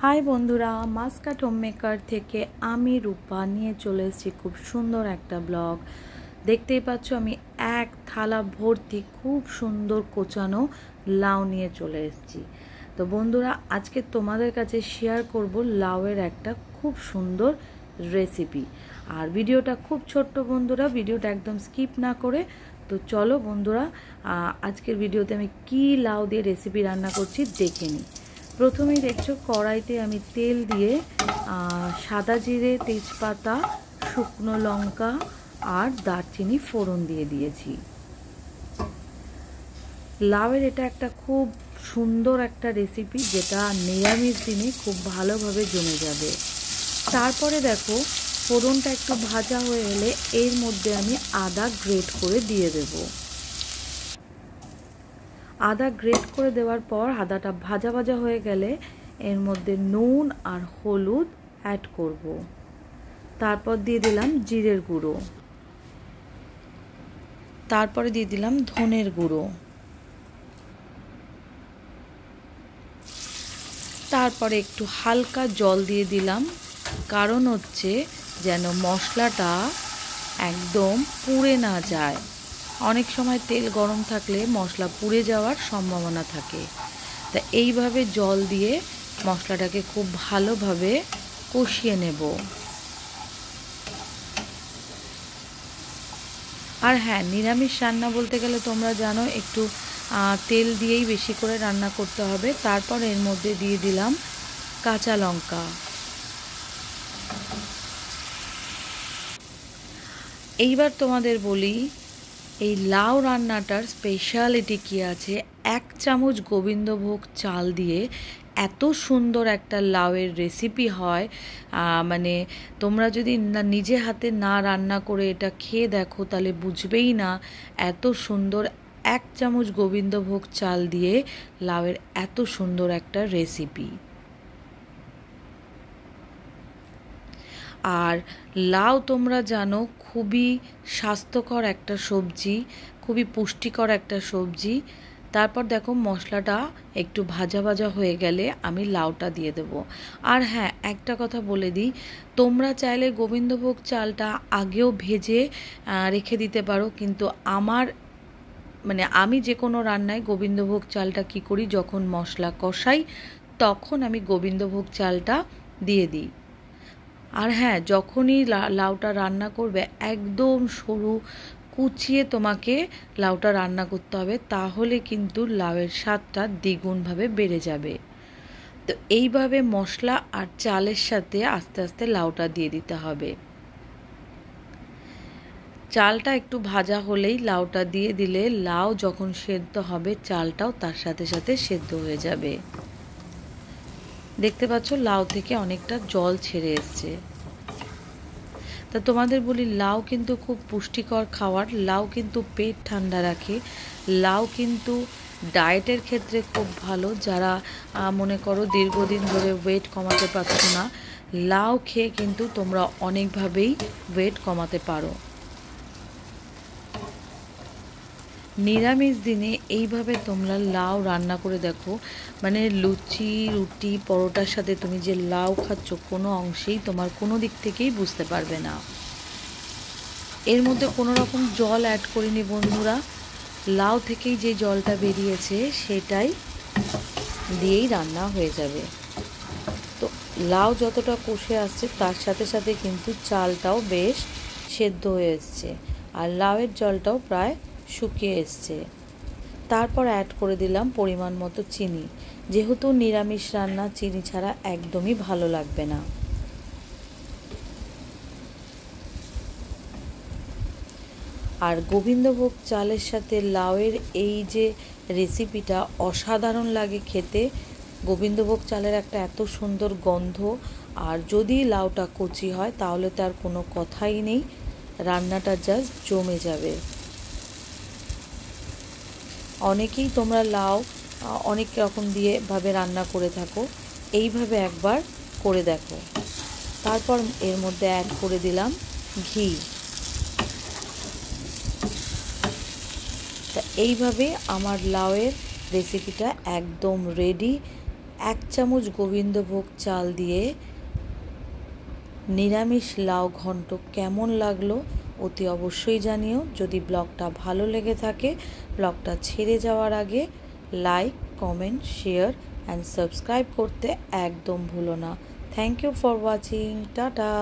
High বন্ধুরা, Muscat home maker থেকে আমি রূপা নিয়ে চলে এসেছি খুব সুন্দর একটা ব্লগ। দেখতেই পাচ্ছ আমি এক থালা ভর্তি খুব সুন্দর কোচানো লাউ নিয়ে চলে এসেছি। তো বন্ধুরা, আজকে তোমাদের কাছে শেয়ার করব লাউয়ের একটা খুব সুন্দর রেসিপি। আর ভিডিওটা খুব ছোট্ট বন্ধুরা, ভিডিওটা একদম স্কিপ না করে। তো চলো বন্ধুরা, আজকের ভিডিওতে আমি কি লাউ দিয়ে রেসিপি রান্না করছি দেখে নিই। প্রথমেই দেখছো কড়াইতে আমি তেল দিয়ে সাদা জিরে, তেজপাতা, শুকনো লঙ্কা আর দারচিনি ফোড়ন দিয়ে দিয়েছি। লাউয়ের এটা একটা খুব সুন্দর একটা রেসিপি, যেটা নিরামিষ দিনে খুব ভালোভাবে জমে যাবে। তারপরে দেখো ফোড়নটা একটু ভাজা হয়ে এলে এর মধ্যে আমি আদা গ্রেট করে দিয়ে দেবো। আদা গ্রেট করে দেওয়ার পর আদাটা ভাজা ভাজা হয়ে গেলে এর মধ্যে নুন আর হলুদ অ্যাড করব। তারপর দিয়ে দিলাম জিরের গুঁড়ো, তারপরে দিয়ে দিলাম ধনের গুঁড়ো, তারপরে একটু হালকা জল দিয়ে দিলাম, কারণ হচ্ছে যেন মশলাটা একদম পুড়ে না যায়। অনেক সময় তেল গরম থাকলে মশলা পুড়ে যাওয়ার সম্ভাবনা থাকে। তা এইভাবে জল দিয়ে মশলাটাকে খুব ভালোভাবে কষিয়ে নেব। আর হ্যাঁ, নিরামিষ রান্না বলতে গেলে তোমরা জানো একটু তেল দিয়েই বেশি করে রান্না করতে হবে। তারপর এর মধ্যে দিয়ে দিলাম কাঁচা লঙ্কা। এইবার তোমাদের বলি এই লাউ রান্নাটার স্পেশালিটি কী আছে। 1 চামচ গোবিন্দভোগ চাল দিয়ে এত সুন্দর একটা লাউয়ের রেসিপি হয়, মানে তোমরা যদি নিজে হাতে না রান্না করে এটা খেয়ে দেখো তাহলে বুঝবেই না এত সুন্দর 1 চামচ গোবিন্দভোগ চাল দিয়ে লাউয়ের এত সুন্দর একটা রেসিপি। আর লাউ তোমরা জানো খুবই স্বাস্থ্যকর একটা সবজি, খুবই পুষ্টিকর একটা সবজি। তারপর দেখো মশলাটা একটু ভাজা ভাজা হয়ে গেলে আমি লাউটা দিয়ে দেব। আর হ্যাঁ, একটা কথা বলে দিই, তোমরা চাইলে গোবিন্দভোগ চালটা আগেও ভেজে রেখে দিতে পারো, কিন্তু আমি যে কোনো রান্নায় গোবিন্দভোগ চালটা কি করি, যখন মশলা কষাই তখন আমি গোবিন্দভোগ চালটা দিয়ে দিই। আর হ্যাঁ, যখনই লাউটা রান্না করবে একদম সরু কুচিয়ে তোমাকে লাউটা রান্না করতে হবে, তাহলে কিন্তু লাউয়ের স্বাদটা দ্বিগুণভাবে বেড়ে যাবে। তো এইভাবে মশলা আর চালের সাথে আস্তে আস্তে লাউটা দিয়ে দিতে হবে। চালটা একটু ভাজা হলেই লাউটা দিয়ে দিলে লাউ যখন সেদ্ধ হবে চালটাও তার সাথে সাথে সেদ্ধ হয়ে যাবে। দেখতে পাচ্ছ লাউ থেকে অনেকটা জল ছেড়ে এসছে। তা তোমাদের বলি, লাউ কিন্তু খুব পুষ্টিকর খাবার। লাউ কিন্তু পেট ঠান্ডা রাখে। লাউ কিন্তু ডায়েটের ক্ষেত্রে খুব ভালো। যারা মনে করো দীর্ঘদিন ধরে ওয়েট কমাতে পারছো না, লাউ খেয়ে কিন্তু তোমরা অনেকভাবেই ওয়েট কমাতে পারো। নিরামিষ দিনে এইভাবে তোমরা লাউ রান্না করে দেখো, মানে লুচি, রুটি, পরোটার সাথে তুমি যে লাউ খাচ্ছ কোনো অংশেই তোমার কোনো দিক থেকেই বুঝতে পারবে না। এর মধ্যে কোনো রকম জল অ্যাড করিনি বন্ধুরা, লাউ থেকেই যে জলটা বেরিয়েছে সেটাই দিয়েই রান্না হয়ে যাবে। তো লাউ যতটা কষে আসছে তার সাথে সাথে কিন্তু চালটাও বেশ সেদ্ধ হয়ে এসছে, আর লাউয়ের জলটাও প্রায় শুকিয়ে এসছে। তারপর অ্যাড করে দিলাম পরিমাণ মতো চিনি, যেহেতু নিরামিষ রান্না চিনি ছাড়া একদমই ভালো লাগবে না। আর গোবিন্দভোগ চালের সাথে লাউয়ের এই যে রেসিপিটা অসাধারণ লাগে খেতে। গোবিন্দভোগ চালের একটা এত সুন্দর গন্ধ, আর যদি লাউটা কচি হয় তাহলে তার কোনো কথাই নেই, রান্নাটা জাস্ট জমে যাবে। অনেকেই তোমরা লাউ অনেক রকম ভাবে রান্না করে থাকো, এইভাবে একবার করে দেখো। তারপর এর মধ্যে অ্যাড করে দিলাম ঘি। তা এইভাবে আমার লাউয়ের রেসিপিটা একদম রেডি। 1 চামচ গোবিন্দভোগ চাল দিয়ে নিরামিষ লাউ ঘন্ট কেমন লাগলো অতি অবশ্যই জানিও। যদি ব্লগটা ভালো লেগে থাকে ব্লগটা ছেড়ে যাওয়ার আগে like, comment, share and subscribe করতে একদম ভুলো না। Thank you for watching. Tata.